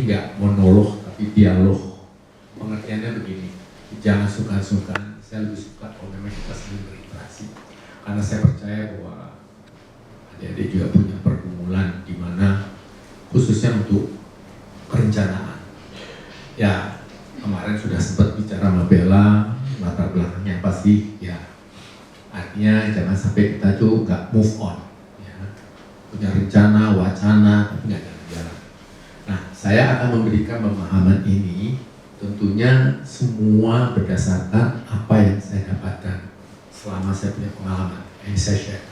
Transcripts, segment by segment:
nggak monolog tapi dialog. Pengertiannya begini, jangan sungkan-sungkan. Saya lebih suka kalau memang kita sering berinteraksi, karena saya percaya bahwa adik-adik juga punya pergumulan di mana khususnya untuk perencanaan. Ya, kemarin sudah sempat bicara sama Bella, latar belakangnya apa sih? Ya, artinya jangan sampai kita tuh nggak move on, ya. Punya rencana, wacana, tapi nggak jalan. Nah, saya akan memberikan pemahaman ini tentunya semua berdasarkan apa yang saya dapatkan selama saya punya pengalaman yang saya share.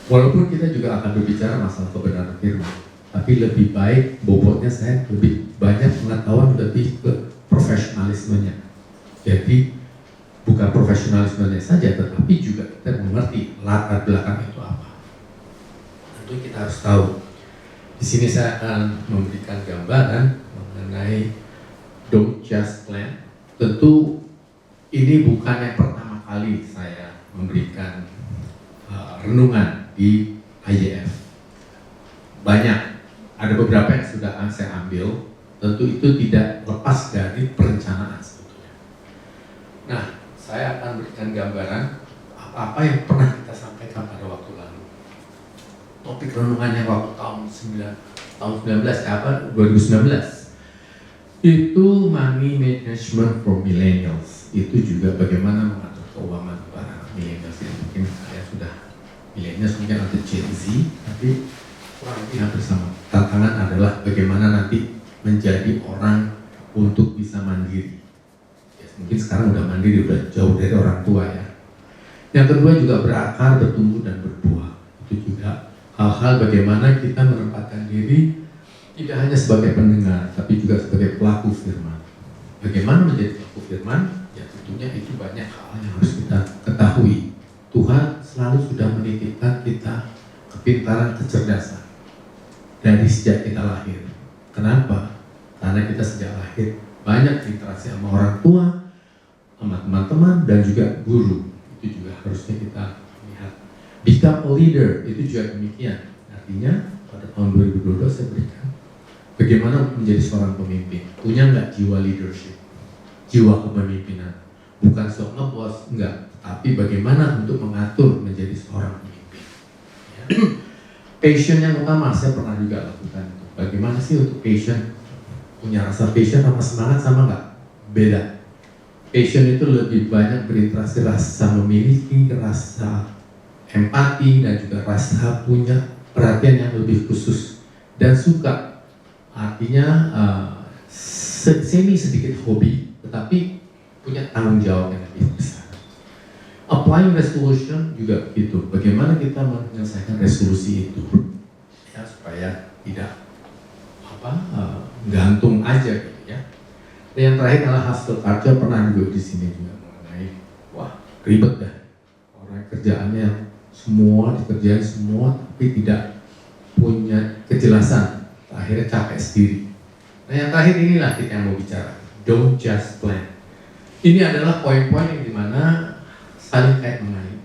Walaupun kita juga akan berbicara masalah kebenaran firman, tapi lebih baik bobotnya saya lebih banyak pengetahuan lebih ke profesionalismenya. Jadi bukan profesionalismenya saja, tetapi juga kita mengerti latar belakang itu apa. Tentu kita harus tahu. Di sini saya akan memberikan gambaran mengenai Don't Just Plan. Tentu ini bukan yang pertama kali saya memberikan renungan di IJF. Banyak, ada beberapa yang sudah saya ambil. Tentu itu tidak lepas dari perencanaan sebetulnya. Nah, saya akan berikan gambaran apa-apa yang pernah kita sampaikan pada waktu lalu. Topik renungannya waktu tahun 2019 itu money management for millennials. Itu juga bagaimana mengatur keuangan para millennials. Mungkin saya sudah millennials, mungkin ada Gen Z, tapi kurang lebih hampir sama. Tantangan adalah bagaimana nanti menjadi orang untuk bisa mandiri. Ya, mungkin sekarang udah mandiri, udah jauh dari orang tua ya. Yang kedua juga berakar, bertumbuh dan berbuah. Itu juga hal-hal bagaimana kita menempatkan diri tidak hanya sebagai pendengar, tapi juga sebagai pelaku firman. Bagaimana menjadi pelaku firman? Ya tentunya itu banyak hal yang harus kita ketahui. Tuhan selalu sudah menitipkan kita kepintaran, kecerdasan dari sejak kita lahir. Kenapa? Karena kita sejak lahir banyak interaksi sama orang tua, sama teman-teman, dan juga guru. Itu juga harusnya kita lihat. Become a leader, itu juga demikian. Artinya pada tahun 2022 saya berikan bagaimana menjadi seorang pemimpin. Punya nggak jiwa leadership, jiwa kepemimpinan. Bukan soal ngebos, enggak. Tapi bagaimana untuk mengatur menjadi seorang pemimpin. Ya. Passion yang utama saya pernah juga lakukan. Bagaimana sih untuk passion? Punya rasa passion sama semangat sama nggak? Beda. Passion itu lebih banyak berinteraksi rasa memiliki, rasa empati, dan juga rasa punya perhatian yang lebih khusus dan suka. Artinya semi sedikit hobi, tetapi punya tanggung jawab yang lebih besar. Applying resolution juga begitu. Bagaimana kita menyelesaikan resolusi itu, ya supaya tidak gantung aja gitu ya. Dan yang terakhir adalah hustle culture. Pernah juga di sini juga mengenai ribet dah. Orang kerjaannya semua dikerjain semua, tapi tidak punya kejelasan. Akhirnya capek sendiri. Nah yang terakhir inilah kita yang mau bicara. Don't just plan. Ini adalah poin-poin yang dimana saling kait mengait.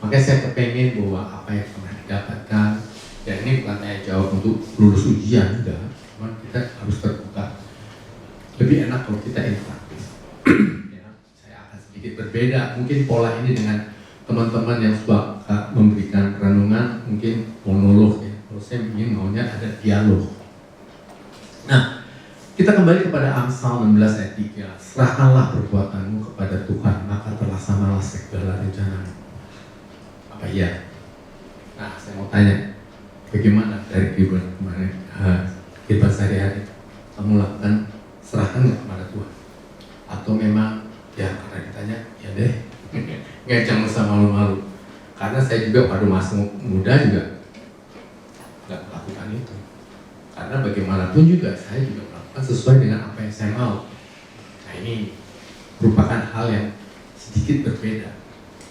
Makanya saya kepengen bahwa apa yang pernah didapatkan, ya ini bukan tanya jawab untuk lulus ujian, enggak. Cuma kita harus terbuka. Lebih enak kalau kita interaktif. Ya, saya akan sedikit berbeda. Mungkin pola ini dengan teman-teman yang suka memberikan renungan, mungkin monolog ya. Kalau saya ingin maunya ada dialog. Nah, kita kembali kepada Amsal 16 ayat 3. Serahkanlah perbuatanmu kepada Tuhan, maka terlaksanalah segala rencanamu. Apa iya? Nah, saya mau tanya, bagaimana dari kehidupan kemarin, kehidupan sehari-hari, kamu lakukan serahkan nggak kepada Tuhan? Atau memang, ya karena ditanya, ya deh, nggak jangan usah malu-malu. Karena saya juga pada masa muda juga nggak melakukan itu. Karena bagaimanapun juga saya juga melakukan sesuai dengan apa yang saya mau. Nah ini merupakan hal yang sedikit berbeda.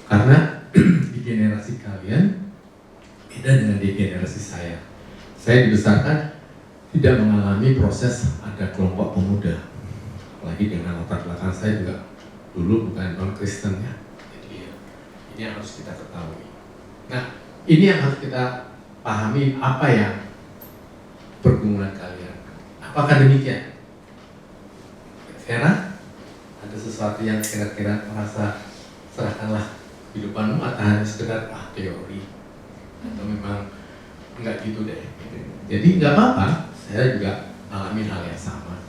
Karena di generasi kalian beda dengan di generasi saya. Saya dibesarkan tidak mengalami proses ada kelompok pemuda. Apalagi dengan latar belakang saya juga dulu bukan non-Kristen ya. Jadi ini yang harus kita ketahui. Nah ini yang harus kita pahami, apa yang pergumulan kalian, apa Apakah demikian? Vera, ada sesuatu yang kira-kira merasa serahkanlah kehidupanmu atau hanya sekedar teori atau memang enggak gitu deh. Jadi nggak apa-apa, saya juga alami hal yang sama.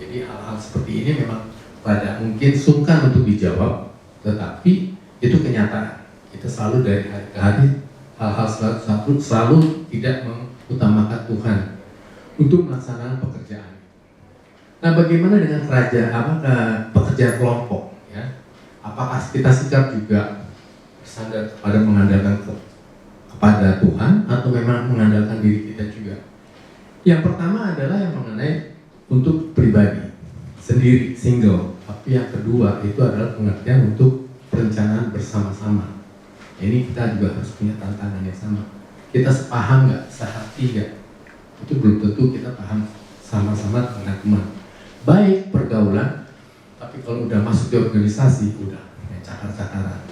Jadi hal-hal seperti ini memang pada mungkin sungkan untuk dijawab, tetapi itu kenyataan. Kita selalu dari hari ke hari hal-hal selalu tidak mengutamakan Tuhan untuk melaksanakan pekerjaan. Nah, bagaimana dengan pekerjaan kelompok? Ya, apakah kita sikap juga bersandar kepada mengandalkan kepada Tuhan atau memang mengandalkan diri kita juga? Yang pertama adalah yang mengenai untuk pribadi sendiri, single. Tapi yang kedua itu adalah pengertian untuk perencanaan bersama-sama. Ini kita juga harus punya tantangan yang sama. Kita sepaham nggak, sehati nggak? Itu belum tentu kita paham sama-sama dengan teman. Baik pergaulan, tapi kalau udah masuk ke organisasi, udah cakar-cakaran.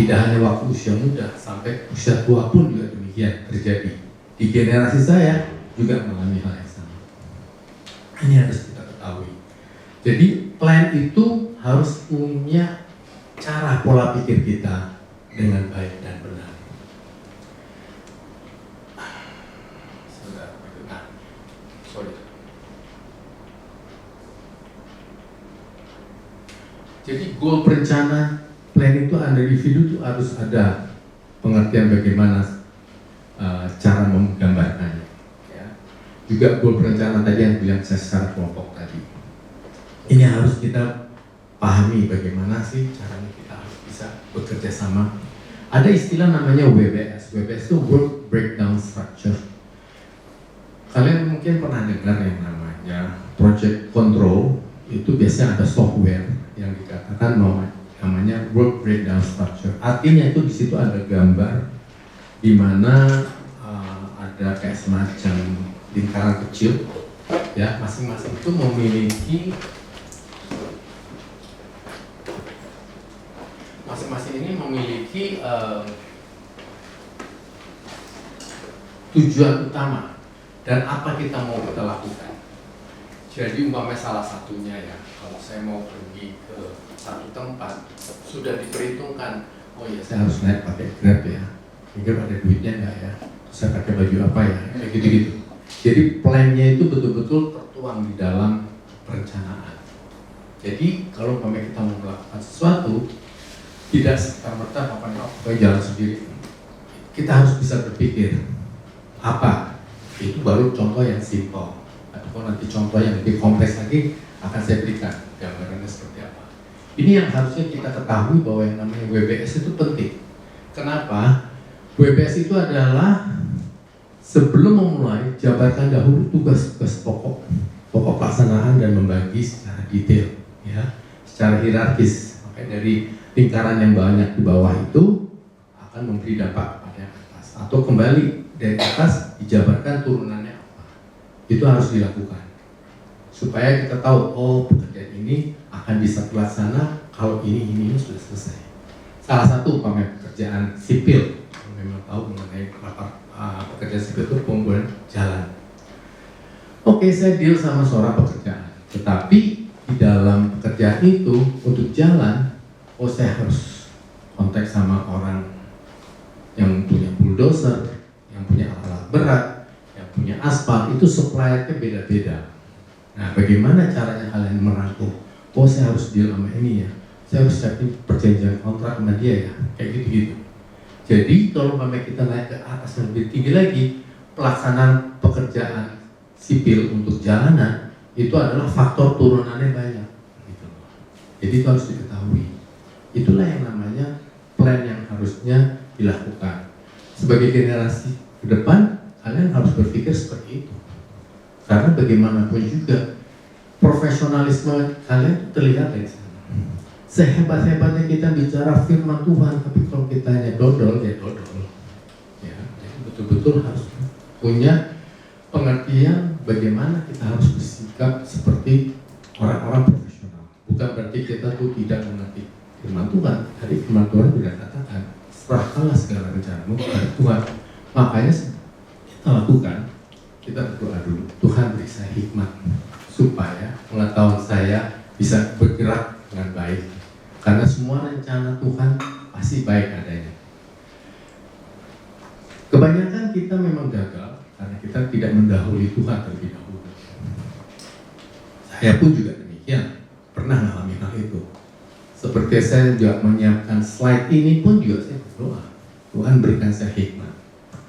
Tidak hanya waktu usia muda, sampai usia tua pun juga demikian terjadi. Di generasi saya juga mengalami hal yang sama. Ini harus kita ketahui. Jadi plan itu harus punya cara pola pikir kita dengan baik dan benar. Jadi goal perencana plan itu under individu itu harus ada pengertian bagaimana cara menggambarkannya. Ya. Juga goal perencana tadi yang bilang saya secara kelompok tadi. Ini harus kita pahami bagaimana sih caranya kita harus bisa bekerja sama. Ada istilah namanya WBS. WBS itu Work Breakdown Structure. Kalian mungkin pernah dengar yang namanya Project Control. Itu biasanya ada software yang dikatakan namanya Work Breakdown Structure. Artinya itu di situ ada gambar di mana ada kayak semacam lingkaran kecil, ya, masing-masing itu memiliki tujuan utama dan apa kita mau kita lakukan. Jadi umpamanya salah satunya ya, kalau saya mau pergi ke satu tempat sudah diperhitungkan, oh ya saya harus naik pakai Grab ya, mungkin ada duitnya nggak ya, saya pakai baju apa ya, kayak gitu-gitu. Jadi plannya itu betul-betul tertuang di dalam perencanaan. Jadi kalau umpamanya kita mau melakukan sesuatu, tidak serta-merta apa jalan sendiri. Kita harus bisa berpikir apa, itu baru contoh yang simpel. Atau nanti contoh yang lebih kompleks lagi akan saya berikan gambarannya seperti apa. Ini yang harusnya kita ketahui bahwa yang namanya WBS itu penting. Kenapa? WBS itu adalah sebelum memulai jabarkan dahulu tugas-tugas pokok pelaksanaan dan membagi secara detail, ya, secara hierarkis. Makanya dari lingkaran yang banyak di bawah itu akan memberi dampak pada yang atas, atau kembali dari atas dijabarkan turunannya apa. Itu harus dilakukan supaya kita tahu, oh pekerjaan ini akan bisa terlaksana kalau ini sudah selesai. Salah satu pekerjaan sipil, memang tahu mengenai pekerjaan sipil itu pembuatan jalan. Oke, saya deal sama seorang pekerjaan, tetapi di dalam pekerjaan itu untuk jalan, oh saya harus kontak sama orang yang punya bulldozer, yang punya alat berat, yang punya aspal, itu suppliernya beda-beda. Nah, bagaimana caranya kalian merangkum? Oh, saya harus deal sama ini ya, saya harus siapin perjanjian kontrak sama dia ya, kayak gitu-gitu. Jadi kalau kita naik ke atas yang lebih tinggi lagi, pelaksanaan pekerjaan sipil untuk jalanan itu adalah faktor turunannya banyak. Gitu. Jadi itu harus diketahui. Itulah yang namanya plan yang harusnya dilakukan. Sebagai generasi ke depan, kalian harus berpikir seperti itu. Karena bagaimanapun juga profesionalisme kalian terlihat dari sana. Sehebat-hebatnya kita bicara firman Tuhan, tapi kalau kita hanya dodol, ya dodol. Ya, jadi betul-betul harus punya pengertian bagaimana kita harus bersikap seperti orang-orang profesional. Bukan berarti kita tuh tidak mengerti firman Tuhan. Tadi firman Tuhan sudah katakan, serahkanlah segala rencanamu kepada Tuhan. Makanya kita lakukan, kita berdoa dulu, Tuhan beri saya hikmat supaya pengetahuan saya bisa bergerak dengan baik. Karena semua rencana Tuhan pasti baik adanya. Kebanyakan kita memang gagal karena kita tidak mendahului Tuhan terlebih dahulu. Saya pun juga demikian, pernah mengalami hal itu. Seperti saya juga menyiapkan slide ini pun juga saya berdoa, Tuhan berikan saya hikmat.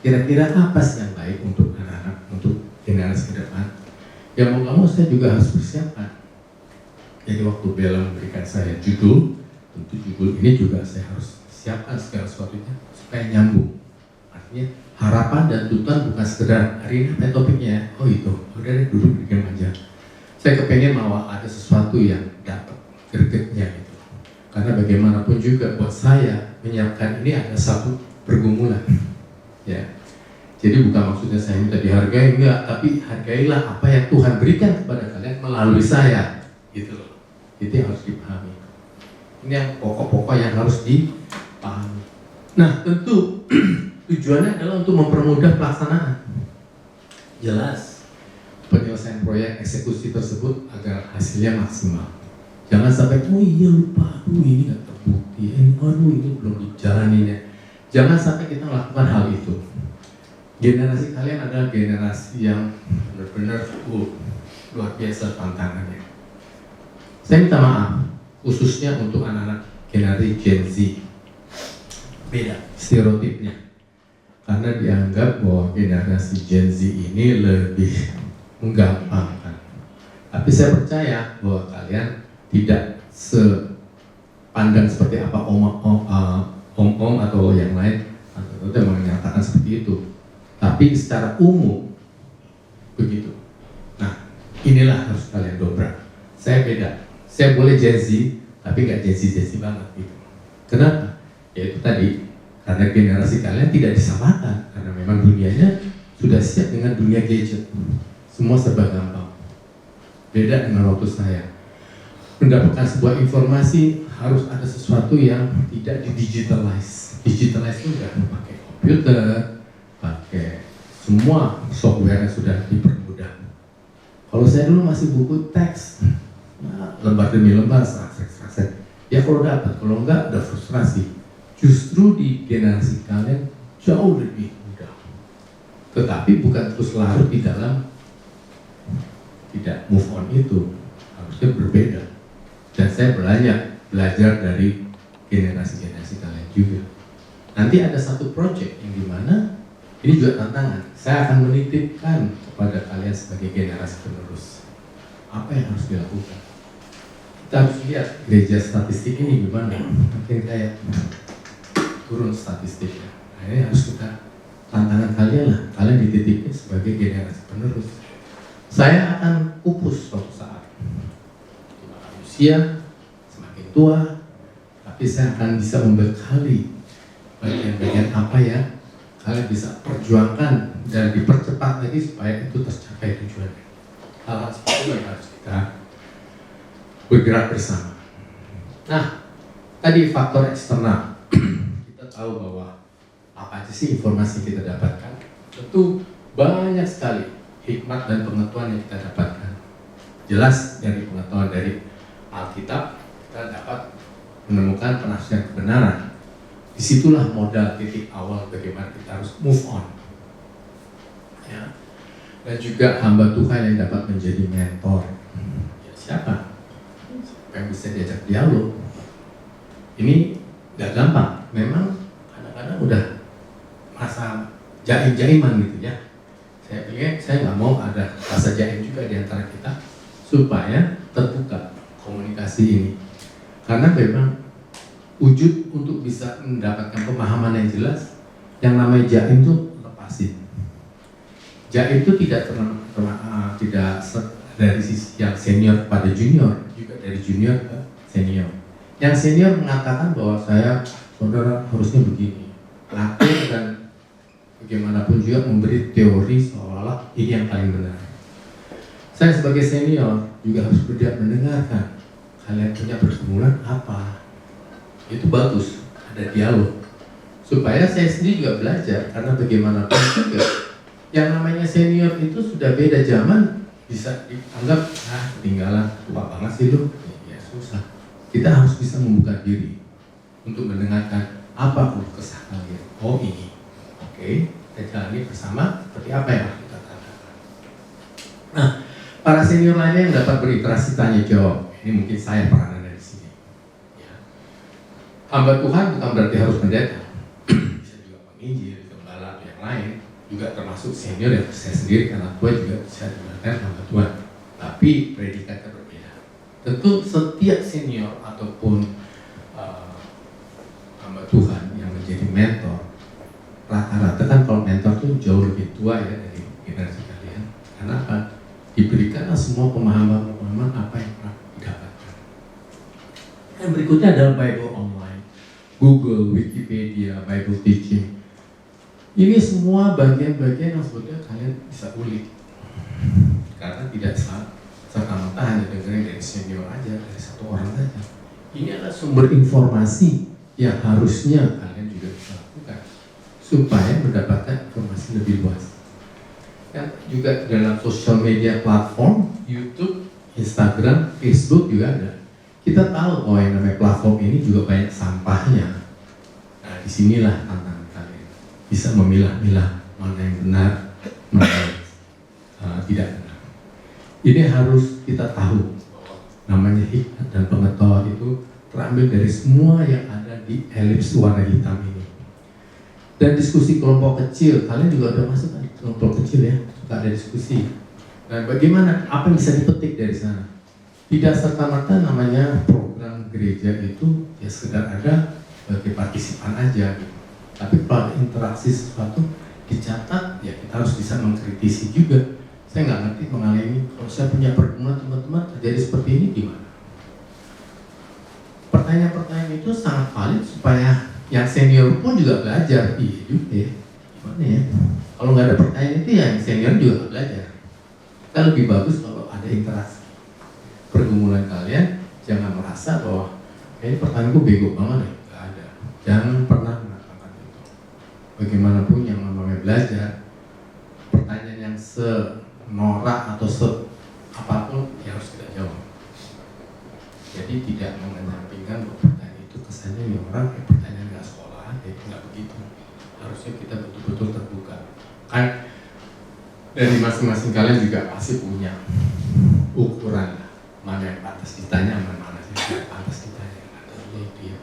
Kira-kira apa sih yang baik untuk anak-anak, untuk generasi ke depan? Ya mau nggak mau saya juga harus persiapkan. Jadi waktu Bella memberikan saya judul, tentu judul ini juga saya harus siapkan segala sesuatunya supaya nyambung. Artinya harapan dan tuntutan bukan sekedar hari ini apa topiknya, oh itu, udah deh duduk bikin aja. Saya kepengen bahwa ada sesuatu yang dapat gregetnya gitu. Karena bagaimanapun juga buat saya menyiapkan ini ada satu pergumulan, ya. Jadi bukan maksudnya saya minta dihargai, enggak, tapi hargailah apa yang Tuhan berikan kepada kalian melalui saya, gitu loh. Itu yang harus dipahami. Ini yang pokok-pokok yang harus dipahami. Nah, tentu tujuannya adalah untuk mempermudah pelaksanaan. Jelas, penyelesaian proyek eksekusi tersebut agar hasilnya maksimal. Jangan sampai, oh iya lupa, aduh ini nggak terbukti, aduh ini belum dijalanin ya. Jangan sampai kita melakukan hal itu. Generasi kalian adalah generasi yang benar-benar luar biasa tantangannya. Saya minta maaf, khususnya untuk anak-anak generasi Gen Z. Beda stereotipnya. Karena dianggap bahwa generasi Gen Z ini lebih menggampangkan. Tapi saya percaya bahwa kalian tidak sepandang seperti apa om atau yang lain atau menyatakan seperti itu. Tapi secara umum begitu. Nah, inilah harus kalian dobrak. Saya beda. Saya boleh Gen Z, tapi nggak Gen Z banget gitu. Kenapa? Ya itu tadi, karena generasi kalian tidak disamakan. Karena memang dunianya sudah siap dengan dunia gadget. Semua serba gampang. Beda dengan waktu saya. Mendapatkan sebuah informasi harus ada sesuatu yang tidak di-digitalize. Digitalize itu nggak pakai komputer, pakai semua software yang sudah dipermudah. Kalau saya dulu masih buku teks, lembar demi lembar, serak. Ya kalau dapat, kalau enggak udah frustrasi. Justru di generasi kalian jauh lebih mudah. Tetapi bukan terus larut di dalam tidak move on itu, harusnya berbeda. Dan saya belajar dari generasi-generasi kalian juga. Nanti ada satu project yang dimana ini juga tantangan. Saya akan menitipkan kepada kalian sebagai generasi penerus apa yang harus dilakukan. Kita harus lihat gereja statistik ini gimana. Mungkin kayak turun statistiknya. Nah, ini harus kita tantangan kalian lah. Kalian dititipin sebagai generasi penerus. Saya akan pupus suatu saat. Semakin usia, semakin tua, tapi saya akan bisa membekali bagian-bagian apa ya kalian bisa perjuangkan dan dipercepat lagi supaya itu tercapai tujuannya. Hal-hal seperti itu yang harus kita bergerak bersama. Nah, tadi faktor eksternal. Kita tahu bahwa apa aja sih informasi kita dapatkan. Tentu banyak sekali hikmat dan pengetahuan yang kita dapatkan. Jelas dari pengetahuan dari Alkitab kita dapat menemukan penafsiran kebenaran. Disitulah modal titik awal bagaimana kita harus move on. Ya. Dan juga hamba Tuhan yang dapat menjadi mentor. Ya, siapa? Siapa yang bisa diajak dialog? Ini nggak gampang. Memang kadang-kadang udah masa jaim-jaiman gitu ya. Saya pikir saya nggak mau ada rasa jaim juga di antara kita supaya terbuka komunikasi ini. Karena memang wujud untuk bisa mendapatkan pemahaman yang jelas, yang namanya jaim itu lepasin. Jaim itu tidak dari sisi yang senior pada junior, juga dari junior ke senior. Yang senior mengatakan bahwa saudara harusnya begini, laku dan bagaimanapun juga memberi teori seolah-olah ini yang paling benar. Saya sebagai senior juga harus berdiam mendengarkan kalian punya pergumulan apa. Itu bagus, ada dialog. Supaya saya sendiri juga belajar, karena bagaimanapun juga yang namanya senior itu sudah beda zaman bisa dianggap ketinggalan, tua banget sih lu. Ya susah. Kita harus bisa membuka diri untuk mendengarkan apa keluh kesah kalian. Oh ini, oke, kita jalani bersama. Seperti apa yang harus kita tanyakan. Nah, para senior lainnya yang dapat berinteraksi tanya jawab. Ini mungkin saya peranan dari sini. Ya. Hamba Tuhan bukan berarti harus pendeta. Bisa juga penginjil, gembala, yang lain. Juga termasuk senior yang saya sendiri, karena tua juga bisa digunakan hamba Tuhan. Tapi predikatnya berbeda. Tentu setiap senior ataupun hamba Tuhan yang menjadi mentor, rata-rata kan kalau mentor itu jauh lebih tua ya dari generasi kalian. Karena apa? Diberikanlah semua pemahaman apa yang pernah didapatkan. Yang berikutnya adalah Bible online, Google, Wikipedia, Bible teaching. Ini semua bagian-bagian yang sebetulnya kalian bisa ulik. Karena tidak serta-merta hanya dengerin dari senior aja, dari satu orang saja. Ini adalah sumber informasi yang harusnya kalian juga bisa lakukan supaya mendapatkan informasi lebih luas. Dan juga dalam sosial media platform, YouTube, Instagram, Facebook juga ada. Kita tahu bahwa yang namanya platform ini juga banyak sampahnya. Nah, disinilah tantangan kalian. Bisa memilah-milah mana yang benar, mana yang tidak benar. Ini harus kita tahu. Namanya hikmat dan pengetahuan itu terambil dari semua yang ada di elips warna hitam ini. Dan diskusi kelompok kecil, kalian juga udah masuk di kelompok kecil ya, suka ada diskusi. Dan bagaimana, apa yang bisa dipetik dari sana? Tidak serta-merta namanya program gereja itu ya sekedar ada sebagai partisipan aja gitu. Tapi kalau ada interaksi sesuatu dicatat, ya kita harus bisa mengkritisi juga. Saya nggak ngerti mengalami, kalau saya punya pertemuan teman-teman terjadi seperti ini gimana? Pertanyaan-pertanyaan itu sangat valid supaya yang senior pun juga belajar. Iya juga ya, gimana ya? Kalau nggak ada pertanyaan itu ya yang senior juga belajar. Kita lebih bagus kalau ada interaksi. Pergumulan kalian jangan merasa bahwa ini pertanyaanku bego banget ya. Nggak ada. Jangan pernah mengatakan itu. Bagaimanapun yang namanya belajar, pertanyaan yang senorak atau apapun ya harus kita jawab. Jadi tidak mengenyampingkan bahwa pertanyaan itu kesannya yang orang pertanyaan nggak sekolahan, itu nggak begitu. Harusnya kita betul-betul terbuka. Kan dari masing-masing kalian juga pasti punya ukuran lah. Mana yang pantas ditanya, mana sih yang pantas ditanya. Itu ya.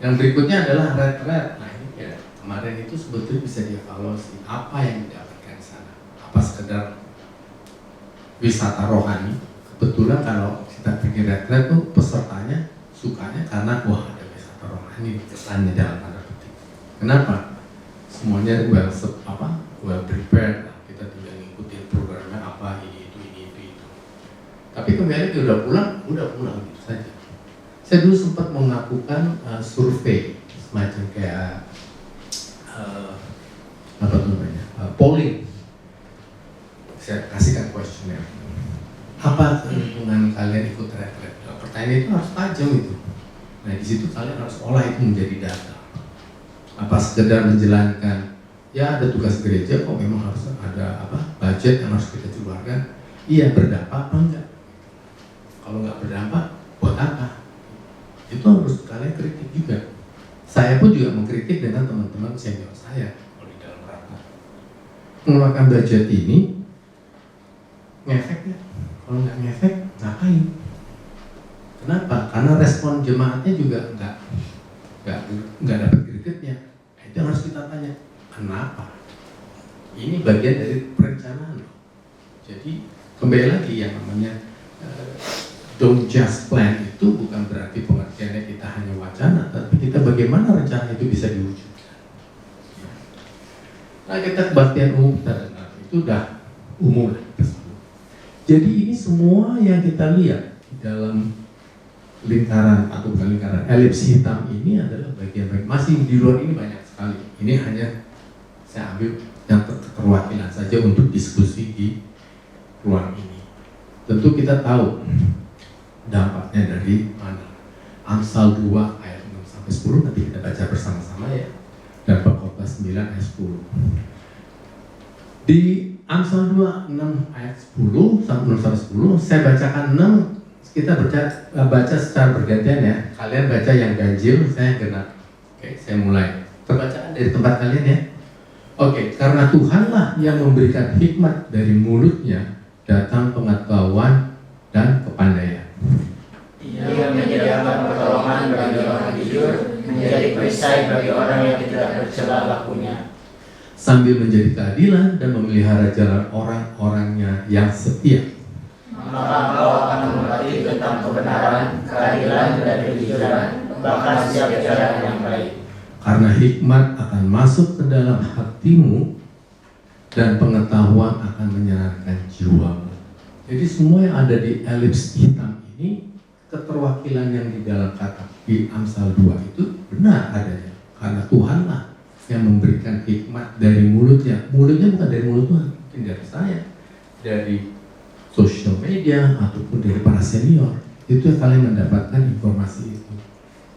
Yang berikutnya adalah red. Nah ini ya kemarin itu sebetulnya bisa dievaluasi apa yang didapatkan di sana. Apa sekedar wisata rohani. Kebetulan kalau kita pergi red tuh pesertanya sukanya karena wah ada wisata rohani, kesannya dalam tanda petik. Kenapa? Semuanya well prepared. Kita tinggal ngikutin programnya apa ini itu. Tapi kembali dia udah pulang gitu saja. Saya dulu sempat melakukan survei semacam kayak polling. Saya kasihkan kuesioner. Apa keuntungan kalian ikut retret? Pertanyaan itu harus tajam itu. Nah di situ kalian harus olah itu menjadi data. Apa sekedar menjalankan? Ya ada tugas gereja kok memang harus ada budget yang harus kita keluarkan. Iya berdampak apa enggak? Kalau nggak berdampak, buat apa? Itu harus kalian kritik juga. Saya pun juga mengkritik dengan teman-teman senior saya kalau di dalam rapat. Mengeluarkan budget ini ngefek ya? Kalau nggak ngefek, ngapain? Kenapa? Karena respon jemaatnya juga nggak dapat gregetnya. Itu harus kita tanya, kenapa? Ini bagian dari perencanaan. Jadi kembali lagi yang namanya don't just plan itu bukan berarti pengertiannya kita hanya wacana, tapi kita bagaimana rencana itu bisa diwujudkan. Nah kita kebaktian umum itu udah umum lah. Jadi ini semua yang kita lihat di dalam lingkaran atau bukan lingkaran elips hitam ini adalah bagian-bagian masih di luar ini banyak sekali. Ini hanya saya ambil yang keterwakilan saja untuk diskusi di ruang ini. Tentu kita tahu dampaknya dari mana. Amsal 2 ayat 6-10 nanti kita baca bersama-sama ya. Dan Khotbah 9 ayat 10. Di Amsal 2, 6 ayat 10 sampai 10, saya bacakan 6, kita baca secara bergantian ya. Kalian baca yang ganjil, saya genap. Oke, saya mulai. Perbacaan dari tempat kalian ya. Oke, karena Tuhanlah yang memberikan hikmat, dari mulutnya datang pengetahuan dan kepandaian. Ia menyediakan pertolongan bagi orang jujur, menjadi perisai bagi orang yang tidak bercela lakunya. Sambil menjadi keadilan dan memelihara jalan orang-orangnya yang setia. Maka engkau akan mengerti tentang kebenaran, keadilan, dan kejujuran, bahkan setiap jalan yang baik. Karena hikmat akan masuk ke dalam hatimu dan pengetahuan akan menyenangkan jiwamu. Jadi semua yang ada di elips hitam ini, keterwakilan yang di dalam kata di Amsal 2 itu benar adanya. Karena Tuhanlah yang memberikan hikmat dari mulutnya. Mulutnya bukan dari mulut Tuhan, mungkin dari saya, dari sosial media, ataupun dari para senior. Itu yang kalian mendapatkan informasi itu.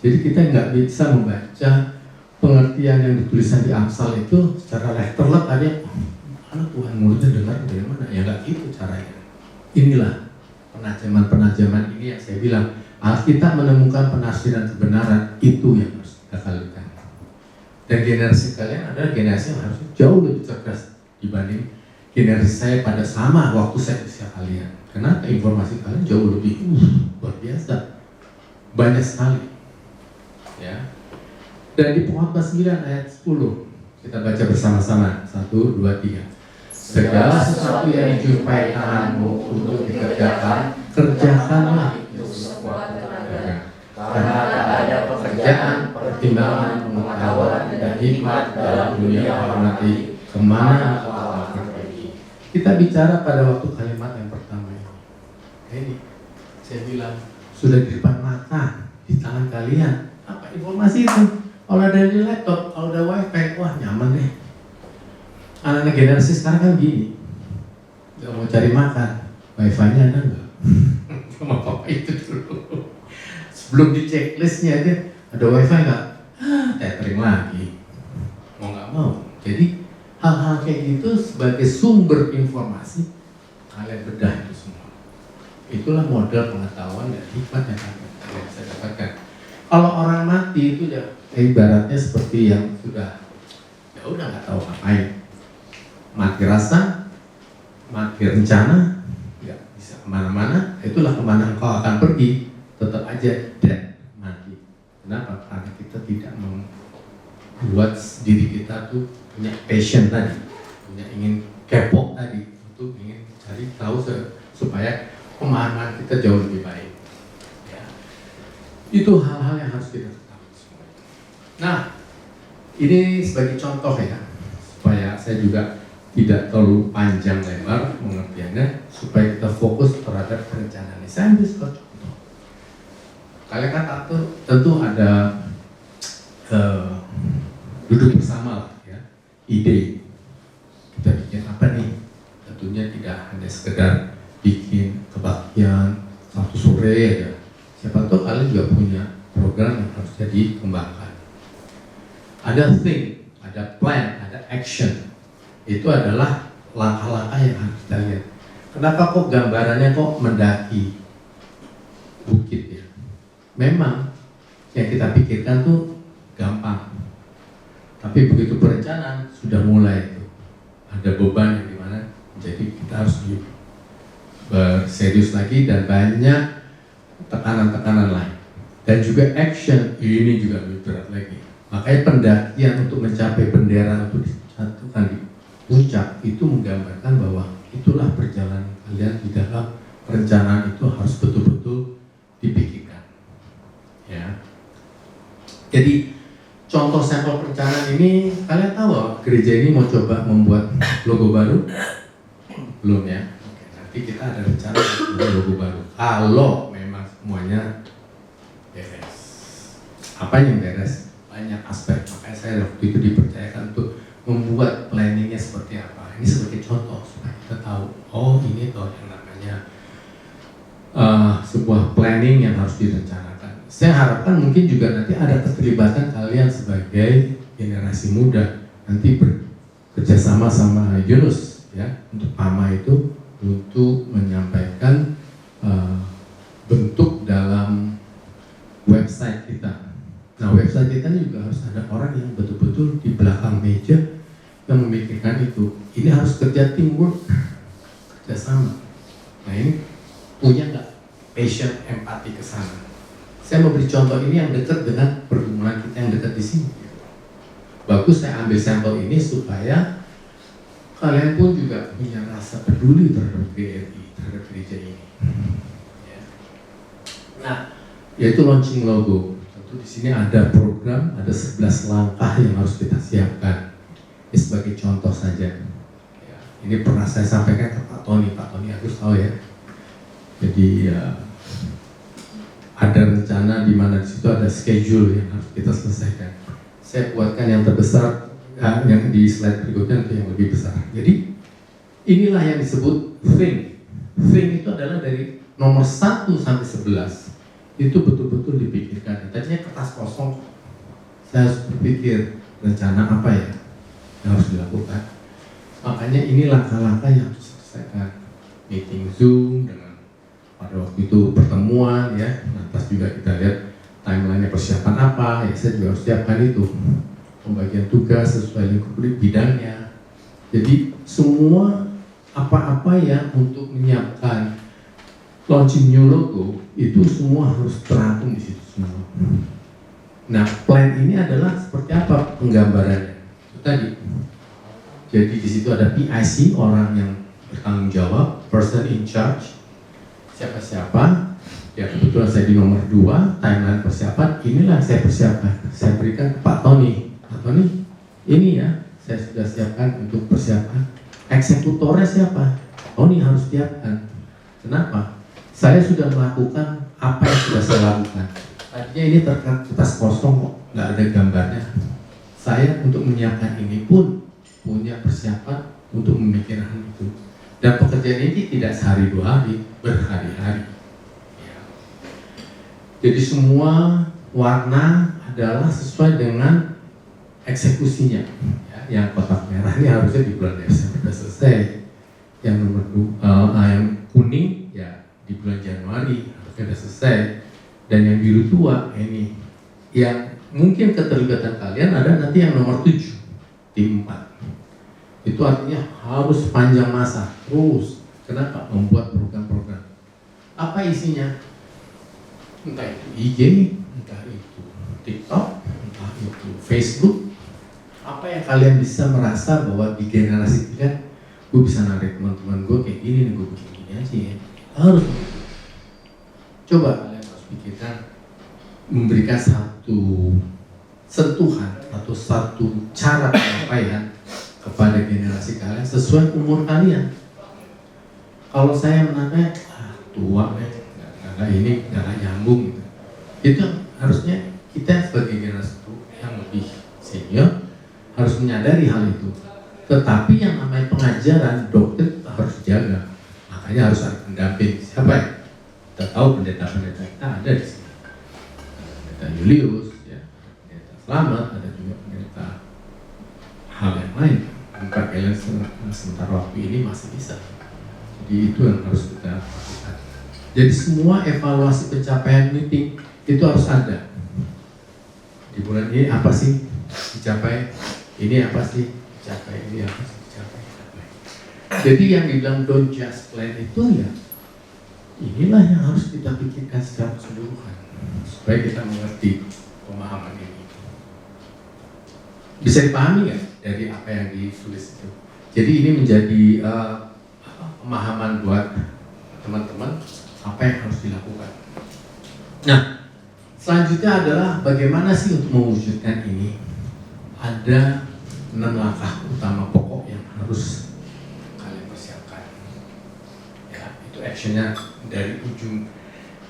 Jadi kita nggak bisa membaca pengertian yang ditulisan di Amsal itu secara letterlet tadi, mana Tuhan mulutnya dengar dari mana? Ya nggak gitu caranya. Inilah penajaman-penajaman ini yang saya bilang, Alkitab menemukan penafsiran kebenaran itu yang harus kita kalikan. Dan generasi kalian adalah generasi yang harusnya jauh lebih cerdas dibanding generasi saya pada sama waktu saya usia kalian. Kenapa? Informasi kalian jauh lebih luar biasa, banyak sekali. Ya. Dan di Pengkhotbah 9 ayat 10 kita baca bersama-sama. 1, 2, 3. Segala sesuatu yang dijumpai tanganmu untuk dikerjakan, kerjakanlah itu sekuat tenaga. Karena tak ada pekerjaan, pertimbangan, pengetahuan, dan hikmat dalam dunia orang mati, kemana kau akan pergi. Kita bicara pada waktu kalimat yang pertama ini. Ini saya bilang sudah di depan mata, di tangan kalian. Apa informasi itu? Kalau ada di laptop, kalau ada wifi, wah nyaman deh. Anak-anak generasi sekarang kan gini, nggak mau cari makan, wifi-nya ada nggak? Cuma apa itu dulu. Sebelum di checklistnya aja, ada wifi nggak? Tethering lagi, mau nggak mau. Jadi hal-hal kayak gitu sebagai sumber informasi, kalian bedah itu semua. Itulah modal pengetahuan dan hikmat yang kalian bisa dapatkan. Kalau orang mati itu ya ibaratnya seperti yang sudah, ya udah nggak tahu ngapain. Mati rasa, mati rencana, nggak bisa kemana-mana. Itulah kemana engkau akan pergi, tetap aja dead, mati. Kenapa? Karena kita tidak membuat diri kita tuh punya passion tadi, punya ingin kepo tadi, untuk ingin cari tahu supaya pemahaman kita jauh lebih baik. Ya. Itu hal-hal yang harus kita ketahui semua. Nah, ini sebagai contoh ya, supaya saya juga tidak terlalu panjang lebar pengertiannya, supaya kita fokus terhadap perencanaan. Saya ambil contoh. Kalian kan tentu ada duduk bersama lah ya, ide kita bikin apa nih. Tentunya tidak hanya sekedar bikin kebaktian satu sore aja. Siapa tahu kalian juga punya program yang harus dikembangkan. Ada thing, ada plan, ada action. Itu adalah langkah-langkah yang harus kita lihat. Kenapa kok gambarannya kok mendaki bukit ya? Memang yang kita pikirkan tuh gampang, tapi begitu perencanaan sudah mulai itu ada beban yang dimana, jadi kita harus berserius lagi dan banyak tekanan-tekanan lain. Dan juga action ini juga lebih berat lagi. Makanya pendakian untuk mencapai bendera untuk disatukan di puncak itu menggambarkan bahwa itulah perjalanan kalian di dalam perencanaan itu harus betul-betul dipikirkan. Ya. Jadi contoh sampel perencanaan ini, kalian tahu bahwa gereja ini mau coba membuat logo baru? Belum ya? Oke, nanti kita ada rencana membuat logo baru. Kalau memang semuanya beres. Apa yang beres? Banyak aspek. Makanya saya waktu itu dipercayakan untuk membuat planningnya seperti apa. Ini sebagai contoh supaya kita tahu, oh ini toh yang namanya sebuah planning yang harus direncanakan. Saya harapkan mungkin juga nanti ada keterlibatan kalian sebagai generasi muda, nanti bekerjasama sama Yunus ya untuk PAMA itu untuk menyampaikan bentuk dalam website kita. Nah, website kita ini juga harus ada orang yang betul-betul di belakang meja yang memikirkan itu. Ini harus kerja teamwork, kerjasama. Nah, ini punya nggak passion, empati ke sana? Saya mau beri contoh ini yang dekat dengan pergumulan kita yang dekat di sini. Bagus saya ambil sampel ini supaya kalian pun juga punya rasa peduli terhadap GRI, terhadap gereja ini. Ya. Nah, yaitu launching logo. Tentu di sini ada program, ada 11 langkah yang harus kita siapkan. Ini sebagai contoh saja. Ya, ini pernah saya sampaikan ke Pak Tony harus tahu ya. Jadi ada rencana di mana di situ ada schedule yang harus kita selesaikan. Saya buatkan yang terbesar, yang di slide berikutnya itu yang lebih besar. Jadi inilah yang disebut thing. Thing itu adalah dari nomor 1 sampai 11 itu betul-betul dipikirkan. Tadinya kertas kosong, saya harus berpikir rencana apa ya yang harus dilakukan. Makanya ini langkah-langkah yang harus diselesaikan. Meeting Zoom dengan pada waktu itu pertemuan ya, lantas juga kita lihat timeline-nya persiapan apa, ya saya juga harus siapkan itu. Pembagian tugas sesuai lingkup bidangnya. Jadi semua apa-apa ya untuk menyiapkan launching new logo itu semua harus terangkum di situ semua. Nah, plan ini adalah seperti apa penggambarannya? Itu tadi. Jadi di situ ada PIC, orang yang bertanggung jawab, person in charge, siapa-siapa. Ya kebetulan saya di nomor 2, timeline persiapan, inilah saya persiapkan. Saya berikan ke Pak Tony. Pak Tony, ini ya, saya sudah siapkan untuk persiapan. Eksekutornya siapa? Tony harus siapkan. Kenapa? Saya sudah melakukan apa yang sudah saya lakukan. Tadinya ini kertas kosong kok, nggak ada gambarnya. Saya untuk menyiapkan ini pun punya persiapan untuk memikirkan itu. Dan pekerjaan ini tidak sehari 2 hari, berhari-hari. Jadi semua warna adalah sesuai dengan eksekusinya. Ya, yang kotak merah ini harusnya di bulan Desember sudah selesai. Yang nomor yang kuning ya di bulan Januari harusnya sudah selesai. Dan yang biru tua ini yang mungkin keterlibatan kalian ada nanti yang nomor 7, tim 4. Itu artinya harus panjang masa terus. Kenapa? Membuat program-program. Apa isinya? Entah itu IG, entah itu TikTok, entah itu Facebook. Apa yang kalian bisa merasa bahwa di generasi kita, gue bisa narik teman-teman gue kayak gini nih, gue bikin gini aja ya. Harus begitu. Coba kalian harus pikirkan, memberikan satu sentuhan atau satu cara penyampaian kepada generasi kalian sesuai umur kalian. Kalau saya menanya tua nggak ini nggak nyambung gitu. Itu harusnya kita sebagai generasi yang lebih senior harus menyadari hal itu. Tetapi yang namanya pengajaran dokter harus jaga. Makanya harus ada pendamping. Siapa ya? Kita tahu pendeta-pendeta kita ada di sini. Pendeta Julius, ya, pendeta Selamat, ada juga pendeta hal yang lain. Bukan kalian sementara waktu ini masih bisa. Jadi itu yang harus kita lakukan. Jadi semua evaluasi pencapaian meeting itu harus ada. Di bulan ini apa sih dicapai? Ini apa sih dicapai? Ini apa sih dicapai? Jadi yang dibilang don't just plan itu ya, inilah yang harus kita pikirkan secara keseluruhan supaya kita mengerti pemahaman ini. Bisa dipahami nggak dari apa yang ditulis itu? Jadi ini menjadi pemahaman buat teman-teman apa yang harus dilakukan. Nah, selanjutnya adalah bagaimana sih untuk mewujudkan ini? Ada 6 langkah utama pokok yang harus kalian persiapkan. Ya, itu actionnya dari ujung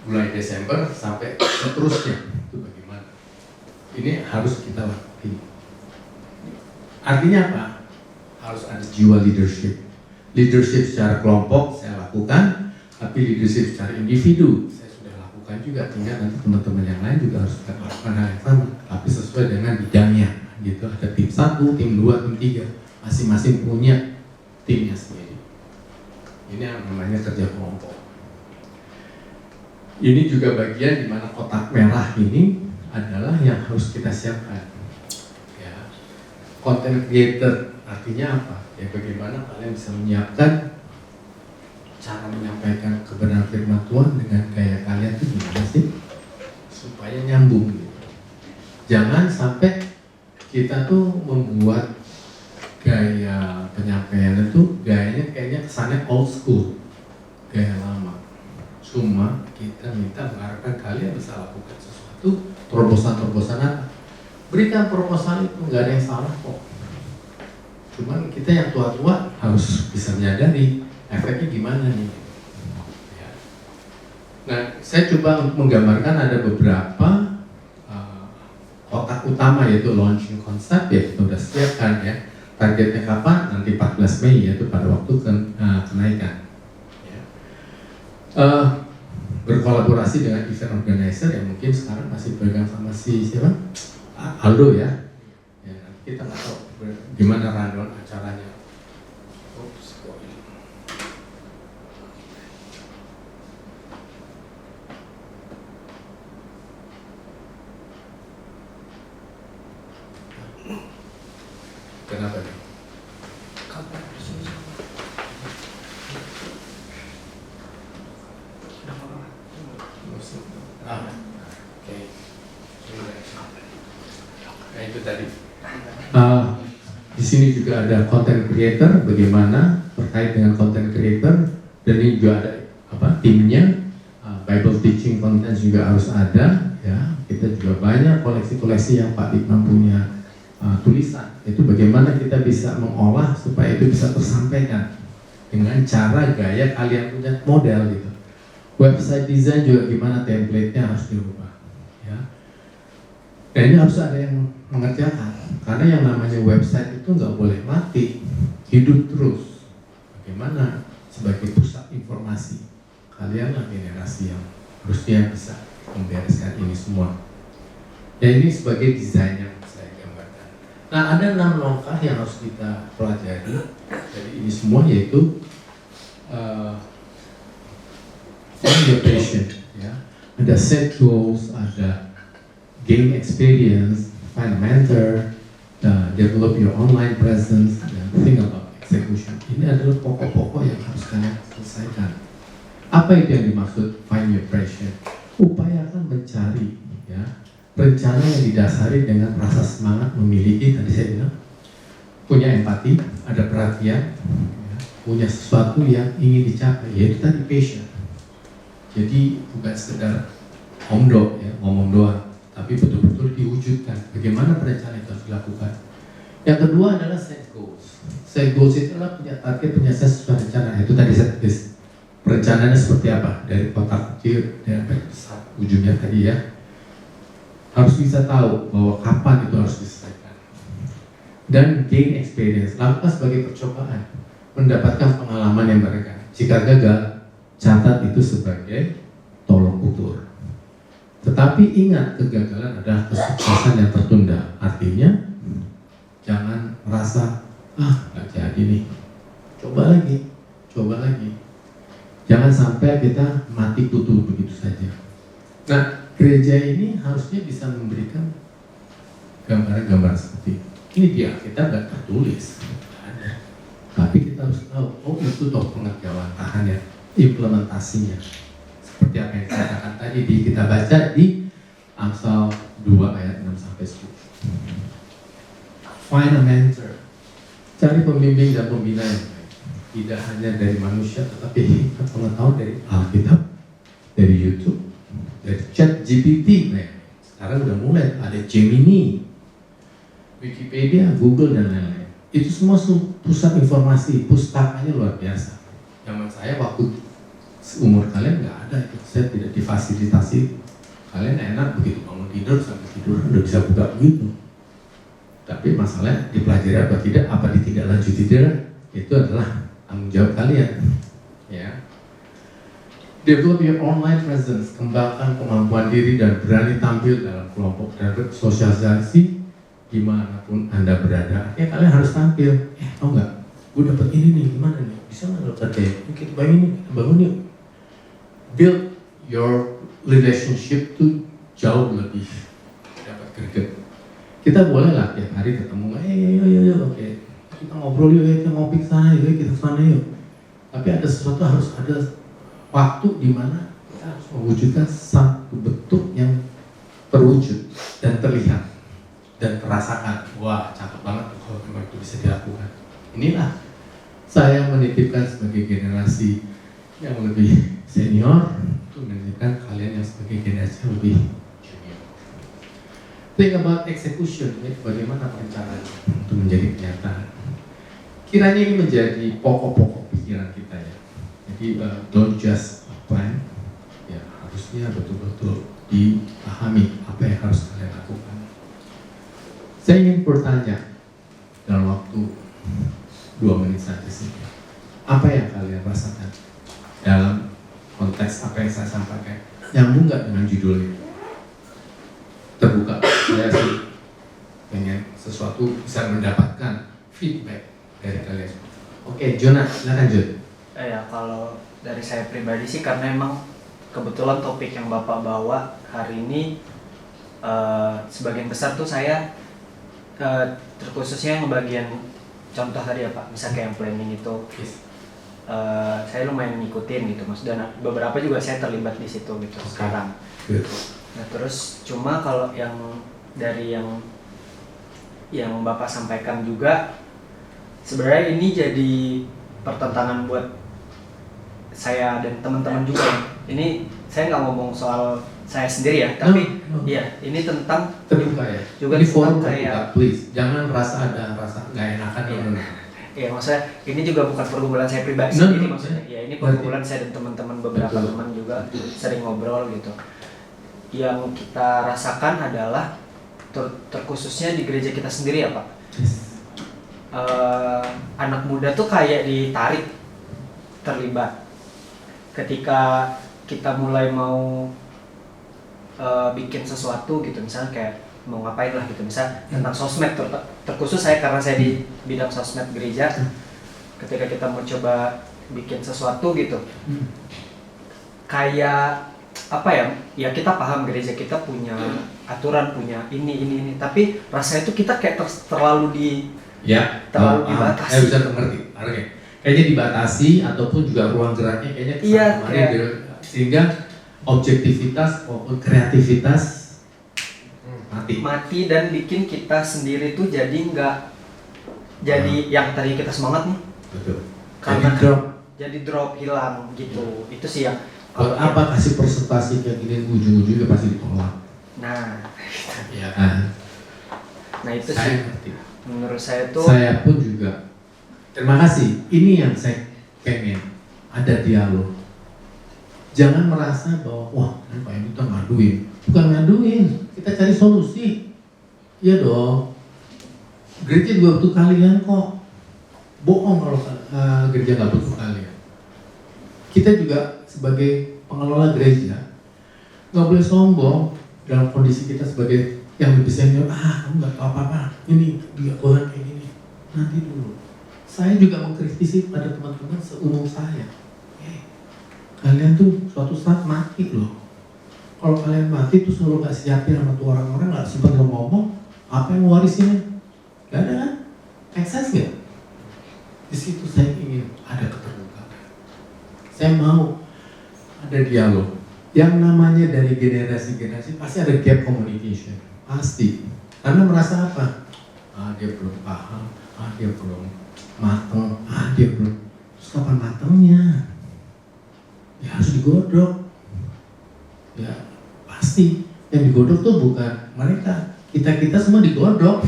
bulan Desember sampai seterusnya. Itu bagaimana? Ini harus kita lakukan. Artinya apa? Harus ada jiwa leadership. Leadership secara kelompok saya lakukan, tapi leadership secara individu saya sudah lakukan juga. Tinggal nanti teman-teman yang lain juga harus lakukan hal yang sama, tapi sesuai dengan bidangnya. Gitu, ada tim 1, tim 2, tim 3, masing-masing punya timnya sendiri. Ini yang namanya kerja kelompok. Ini juga bagian di mana kotak merah ini adalah yang harus kita siapkan. Ya, content creator artinya apa? Ya bagaimana kalian bisa menyiapkan cara menyampaikan kebenaran firman Tuhan dengan gaya kalian itu gimana sih supaya nyambung gitu. Jangan sampai kita tuh membuat gaya penyampaian itu gayanya kayaknya kesannya old school, gaya lama. Cuma kita minta mengharapkan kalian bisa lakukan sesuatu, terobosan-terobosan apa. Berikan proposal itu, nggak ada yang salah kok. Cuman kita yang tua-tua harus bisa menyadari efeknya gimana nih. Ya. Nah, saya coba untuk menggambarkan ada beberapa kotak utama yaitu launching concept ya kita udah siapkan ya. Targetnya kapan? Nanti 14 Mei yaitu pada waktu kenaikan. Ya. Berkolaborasi dengan event organizer yang mungkin sekarang masih pegang sama si siapa? Aldo ya. Ya kita nggak tahu gimana rundown acaranya. Oops, kenapa nih? Oke. Nah itu tadi. Di sini juga ada content creator, bagaimana terkait dengan content creator, dan ini juga ada timnya. Bible teaching content juga harus ada, ya. Kita juga banyak koleksi-koleksi yang Pak Dikman punya tulisan. Itu bagaimana kita bisa mengolah supaya itu bisa tersampaikan dengan cara gaya kalian punya model gitu. Website design juga gimana template-nya harus dirubah, ya. Dan ini harus ada yang mengerjakan, karena yang namanya website itu nggak boleh mati, hidup terus. Bagaimana sebagai pusat informasi, kalianlah generasi yang harusnya bisa membereskan ini semua. Dan ini sebagai desain yang saya gambarkan. Nah, ada 6 langkah yang harus kita pelajari dari ini semua, yaitu find your passion, ya. Ada set goals, ada gain experience, find a mentor, develop your online presence, dan think about execution. Ini adalah pokok-pokok yang harus kalian selesaikan. Apa itu yang dimaksud find your passion? Upayakan mencari, ya, rencana yang didasari dengan rasa semangat memiliki, tadi saya bilang, punya empati, ada perhatian, ya, punya sesuatu yang ingin dicapai, yaitu tadi passion. Jadi bukan sekedar omdo, ya, ngomong doang, tapi betul-betul diwujudkan. Bagaimana perencanaan itu harus dilakukan? Yang kedua adalah set goals. Set goals itu adalah punya target, punya sesuai rencana. Itu tadi set goals. Perencanaannya seperti apa? Dari kotak kecil dan besar ujungnya tadi ya. Harus bisa tahu bahwa kapan itu harus diselesaikan. Dan gain experience, lakukan sebagai percobaan, mendapatkan pengalaman yang mereka. Jika gagal, catat itu sebagai tolok ukur. Tetapi ingat, kegagalan adalah kesuksesan yang tertunda. Artinya, jangan merasa, nggak jadi nih. Coba lagi. Jangan sampai kita mati kutu begitu saja. Nah, gereja ini harusnya bisa memberikan gambaran-gambaran seperti ini. Dia, kita nggak tertulis, ada. Tapi kita harus tahu, itu toh pengerjawantahannya, implementasinya. Seperti apa yang dikatakan tadi kita baca di Amsal 2 ayat 6 sampai 10. Find a mentor. Cari pembimbing dan pembina yang baik. Tidak hanya dari manusia, tetapi pengetahuan dari Alkitab, dari YouTube, dari ChatGPT. Nah, sekarang udah mulai ada Gemini, Wikipedia, Google dan lain-lain. Itu semua pusat informasi, pustakanya luar biasa. Zaman saya waktu umur kalian nggak ada itu, saya tidak difasilitasi. Kalian enak begitu bangun tidur sampai tidur udah bisa buka begitu. Tapi masalahnya dipelajari apa tidak, apa ditindaklanjuti tidak, itu adalah tanggung jawab kalian. Ya. Develop your online presence, kembangkan kemampuan diri dan berani tampil dalam kelompok dan bersosialisasi dimanapun Anda berada. Artinya kalian harus tampil. Tahu nggak? gue dapat ini nih, gimana nih, bisa nggak dapat deh, kita bangun yuk, build your relationship tuh jauh lebih dapat greget. Kita boleh lah tiap hari ketemu, oke, kita ngobrol yuk, kita ngopi sana yuk, kita sana yuk. Tapi ada sesuatu, harus ada waktu di mana kita harus mewujudkan satu bentuk yang terwujud dan terlihat dan terasakan. Wah, cakep banget kalau memang itu bisa dilakukan. Inilah saya menitipkan sebagai generasi yang lebih senior untuk menitipkan kalian yang sebagai generasi yang lebih junior. Think about execution, ya, bagaimana perencanaan untuk menjadi kenyataan. Kiranya ini menjadi pokok-pokok pikiran kita ya. Jadi don't just plan, ya harusnya betul-betul dipahami apa yang harus kalian lakukan. Saya ingin bertanya dalam waktu 2 menit saja sih, apa yang kalian rasakan dalam konteks apa yang saya sampaikan? Nyambung nggak dengan judul ini? Terbuka, saya sih pengen sesuatu bisa mendapatkan feedback dari kalian. Oke, Jonah, silakan Jon. Ya, kalau dari saya pribadi sih, karena emang kebetulan topik yang Bapak bawa hari ini sebagian besar tuh saya terkhususnya yang bagian contoh tadi ya Pak, misalnya kayak yang planning itu saya lumayan ngikutin gitu Mas, dan beberapa juga saya terlibat di situ gitu sekarang. Nah terus cuma kalau yang dari yang Bapak sampaikan juga, sebenarnya ini jadi pertentangan buat saya dan teman-teman juga. Ini saya nggak ngomong soal saya sendiri ya, tapi iya ini tentang terbuka ya. Juga ini forum kayak, please, jangan ada rasa nggak enakan ya. Iya, maksudnya ini juga bukan pergumulan saya pribadi sendiri maksudnya. Ya ini pergumulan saya dan teman-teman, beberapa teman juga sering ngobrol gitu. Yang kita rasakan adalah terkhususnya di gereja kita sendiri ya Pak. Anak muda tuh kayak ditarik, terlibat ketika kita mulai mau bikin sesuatu gitu, misalnya kayak mau ngapain lah gitu, misalnya tentang sosmed terkhusus saya karena saya di bidang sosmed gereja. Ketika kita mau coba bikin sesuatu gitu, kayak apa ya kita paham gereja kita punya aturan, punya ini, tapi rasanya itu kita kayak terlalu dibatasi. Bisa mengerti. Oke. Kayaknya dibatasi ataupun juga ruang geraknya kayaknya sehingga objektivitas maupun kreativitas mati dan bikin kita sendiri tuh jadi nggak jadi yang tadi kita semangat nih. Betul. Karena jadi drop hilang gitu. Itu sih yang apa kasih presentasi kayak gini ujung-ujungnya pasti ditolak. Nah, ya. Nah itu saya sih ngerti. Menurut saya tuh. Saya pun juga. Terima kasih. Ini yang saya pengen ada dialog. Jangan merasa bahwa wah ini Pak ini kita ngaduin. Bukan ngaduin, kita cari solusi. Iya dong. Gereja juga butuh kalian kok. Bohong kalau gereja nggak butuh kalian. Kita juga sebagai pengelola gereja nggak boleh sombong dalam kondisi kita sebagai yang lebih senior. Kamu nggak tahu apa-apa. Ini dia Tuhan kayak gini. Nanti dulu. Saya juga mengkritisi pada teman-teman seumur saya. Kalian tuh suatu saat mati loh. Kalau kalian mati terus lo nggak siapin sama tuh orang-orang, nggak sempat lo ngomong, apa yang warisinnya? Gak ada kan? Make sense nggak? Di situ saya ingin ada keterbukaan. Saya mau ada dialog. Yang namanya dari generasi-generasi pasti ada gap communication, pasti. Karena merasa apa? Dia belum paham, dia belum mateng, dia belum. Terus kapan matengnya? Ya harus digodok. Ya pasti yang digodok tuh bukan mereka, kita semua digodok.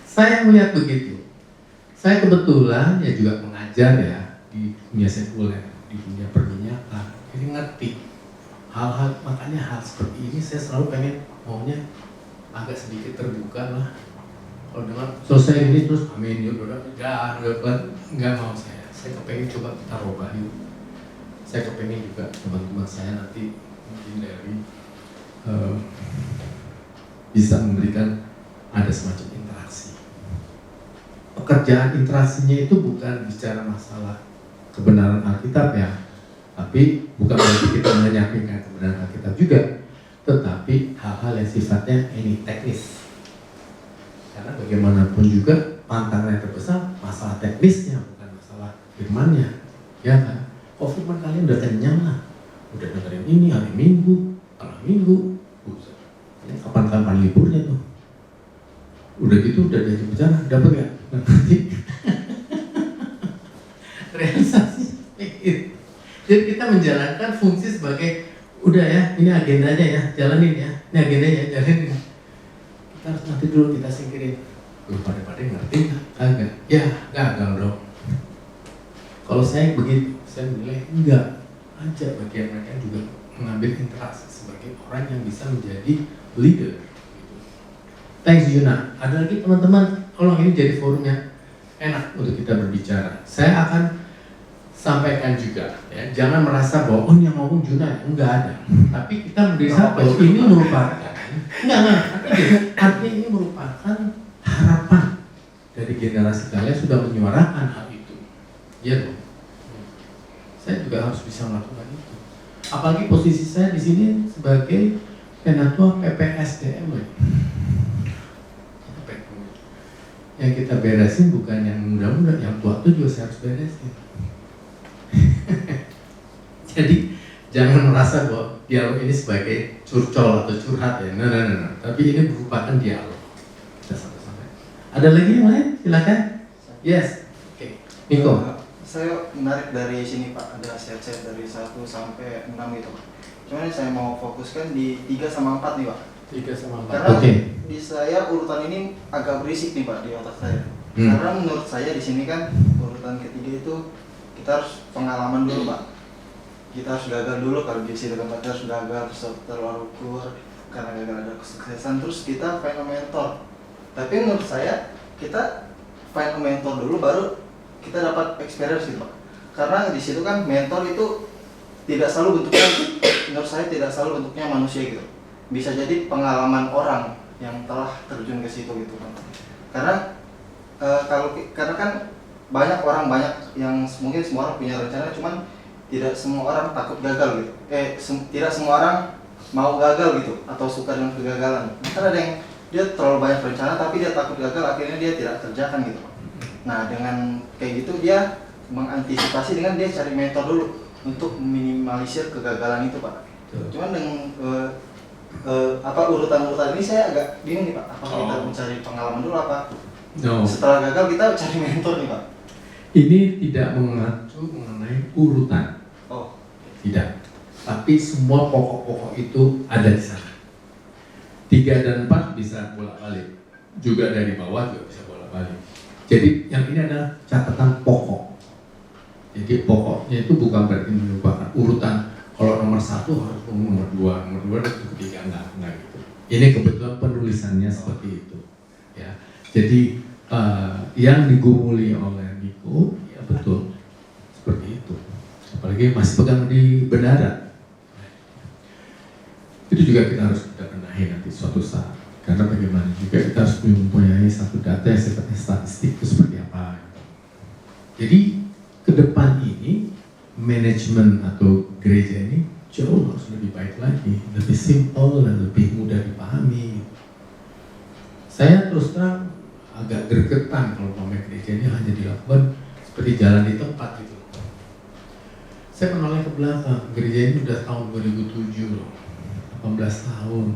Saya melihat begitu. Saya kebetulan ya juga mengajar ya di dunia sekuler, di dunia perminyakan. Jadi ngerti hal-hal, makanya hal seperti ini saya selalu pengen maunya agak sedikit terbuka lah. Kalau dengan selesai ini terus amin yuk nggak mau saya kepengen coba kita robah yuk. Saya kepengen juga teman-teman saya nanti mungkin dari bisa memberikan ada semacam interaksi. pekerjaan interaksinya itu bukan bicara masalah kebenaran Alkitab ya, tapi bukan berarti kita menyampingkan kebenaran Alkitab juga, tetapi hal-hal yang sifatnya ini teknis. Karena bagaimanapun juga tantangan yang terbesar masalah teknisnya, bukan masalah firmannya, ya kan? Kok firman kalian udah kenyang lah, udah dengerin ini hari Minggu, malam Minggu, ini kapan-kapan liburnya tuh, udah gitu udah diajak bicara, dapat nggak? Nanti realisasi. Jadi kita menjalankan fungsi sebagai udah ya, ini agendanya ya, jalanin ya, ini agendanya jalanin. Kita harus nanti dulu kita singkirin. Lu pada ngerti nggak? Kagak? Ya gagal dong. Kalau saya begitu, saya menilai enggak aja bagian mereka juga mengambil interaksi sebagai orang yang bisa menjadi leader. Thanks Yuna. Ada lagi teman-teman, tolong ini jadi forumnya enak untuk kita berbicara. Saya akan sampaikan juga, ya, jangan merasa bahwa oh yang ngomong Juna, enggak ada. Tapi kita melihat bahwa ini merupakan, artinya ini merupakan harapan dari generasi kalian sudah menyuarakan hal itu. Iya dong. Saya juga harus bisa melakukan itu. Apalagi posisi saya di sini sebagai penatua PPSDM. Yang kita beresin bukan yang muda-muda, yang tua itu juga saya harus beresin. Jadi jangan merasa bahwa dialog ini sebagai curcol atau curhat ya, nah. Tapi ini merupakan dialog. Kita sampai. Ada lagi yang lain? Silakan. Yes. Oke. Niko. Saya menarik dari sini Pak, ada set-set dari 1 sampai 6 gitu Pak. Cuman saya mau fokuskan di 3 sama 4 nih Pak. 3 sama 4. Karena di saya urutan ini agak berisik nih Pak di otak saya. Karena menurut saya di sini kan urutan ketiga itu kita harus pengalaman dulu Pak. Kita harus gagal dulu, kalau di situ tempat kita harus gagal, terlalu ukur karena gagal ada kesuksesan, terus kita find a mentor. Tapi menurut saya kita find a mentor dulu baru kita dapat experience gitu Pak. Karena di situ kan mentor itu tidak selalu bentuknya, menurut saya tidak selalu bentuknya manusia gitu. Bisa jadi pengalaman orang yang telah terjun ke situ gitu Pak. Karena kan banyak yang mungkin semua orang punya rencana, cuman tidak semua orang takut gagal gitu. Tidak semua orang mau gagal gitu atau suka dengan kegagalan. Karena ada yang dia terlalu banyak rencana tapi dia takut gagal, akhirnya dia tidak kerjakan gitu. Nah dengan kayak gitu dia mengantisipasi dengan dia cari mentor dulu untuk meminimalisir kegagalan itu Pak. Cuman dengan urutan-urutan ini saya agak bingung nih Pak. Apakah kita mencari pengalaman dulu apa? No. Setelah gagal kita cari mentor nih Pak. Ini tidak mengacu mengenai urutan. Oh, tidak. Tapi semua pokok-pokok itu ada di sana. 3 dan 4 bisa bolak-balik. Juga dari bawah juga bisa bolak-balik. Jadi yang ini adalah catatan pokok. Jadi pokoknya itu bukan berarti merupakan urutan. Kalau nomor 1 harus nomor 2, nomor 2 dan ketiga enggak gitu. Ini kebetulan penulisannya seperti itu. Ya. Jadi yang digumuli oleh Niko, ya betul seperti itu. Apalagi masih pegang di bendara. Itu juga kita harus benahi nanti suatu saat. Karena bagaimana juga kita harus mempunyai satu data yang sifatnya statistik itu seperti apa. Jadi ke depan ini manajemen atau gereja ini jauh harus lebih baik lagi, lebih simple dan lebih mudah dipahami. Saya terus terang agak gregetan kalau pemimpin gereja ini hanya dilakukan seperti jalan di tempat gitu. Saya menoleh ke belakang, gereja ini udah tahun 2007 loh, 18 tahun.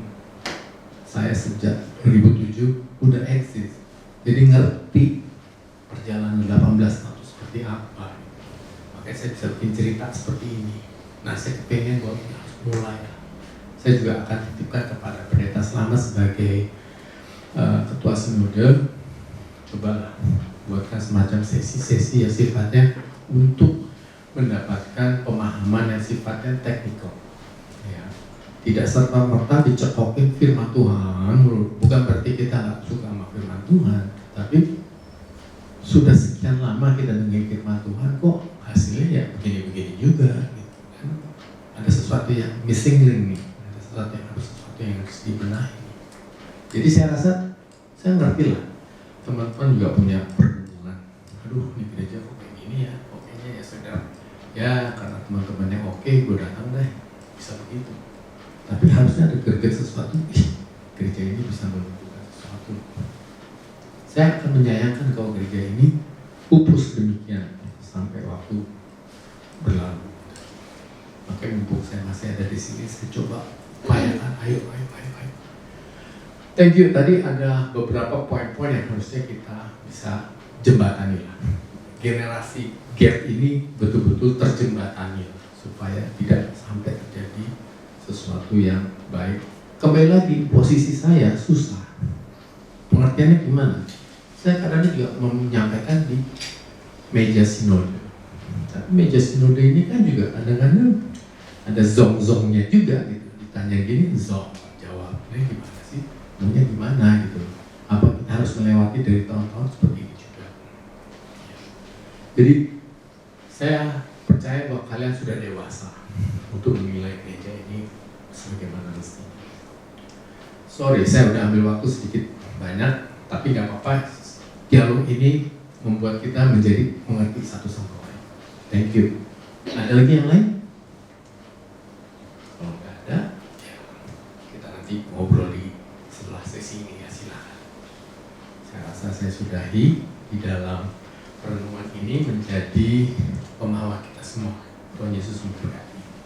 Saya sejak 2007 udah eksis, jadi ngerti perjalanan 18 tahun seperti apa. Makanya saya bisa bikin cerita seperti ini. Nah saya kepengen bahwa ini harus mulai. Saya juga akan titipkan kepada pendeta Selamat sebagai ketua sinode. Cobalah buatkan semacam sesi-sesi yang sifatnya untuk mendapatkan pemahaman yang sifatnya teknikal. Ya. Tidak serta-merta dicekokin firman Tuhan, bukan berarti kita nggak suka sama firman Tuhan, tapi sudah sekian lama kita dengar firman Tuhan, kok hasilnya ya begini-begini juga. Gitu kan. Ada sesuatu yang missing link nih, ada sesuatu yang harus dibenahi. Jadi saya rasa saya ngerti lah. Teman-teman juga punya pergumulan aduh ini gereja kok kayak gini ya, pokoknya ya sudah, ya karena teman-temannya oke, gue datang deh, bisa begitu. Tapi harusnya ada gerget sesuatu, gereja ini bisa menunjukkan sesuatu. Saya akan menyayangkan kalau gereja ini pupus demikian sampai waktu berlalu. Makanya mumpung saya masih ada di sini, saya coba upayakan, ayo. Thank you. Tadi ada beberapa poin-poin yang harusnya kita bisa jembatani lah. Generasi gap ini betul-betul terjembatani lah, supaya tidak sampai terjadi sesuatu yang baik. Kembali lagi, posisi saya susah. Pengertiannya gimana? Saya kadang-kadang juga menyampaikan di meja sinode. Tapi meja sinode ini kan juga kadang-kadang ada zong-zongnya juga gitu. Ditanya gini, zong, jawab. Ini gimana sih? Maunya gimana gitu. Apa kita harus melewati dari tahun-tahun seperti ini juga. Jadi saya percaya bahwa kalian sudah dewasa untuk menilai gereja ini sebagaimana mestinya. Sorry, saya udah ambil waktu sedikit banyak, tapi nggak apa-apa. Dialog ini membuat kita menjadi mengerti satu sama lain. Thank you. Ada lagi yang lain? Kalau nggak ada, ya kita nanti ngobrol di setelah sesi ini ya, silakan. Saya rasa saya sudahi di dalam renungan ini menjadi pemahaman kita semua. Tuhan Yesus memberkati.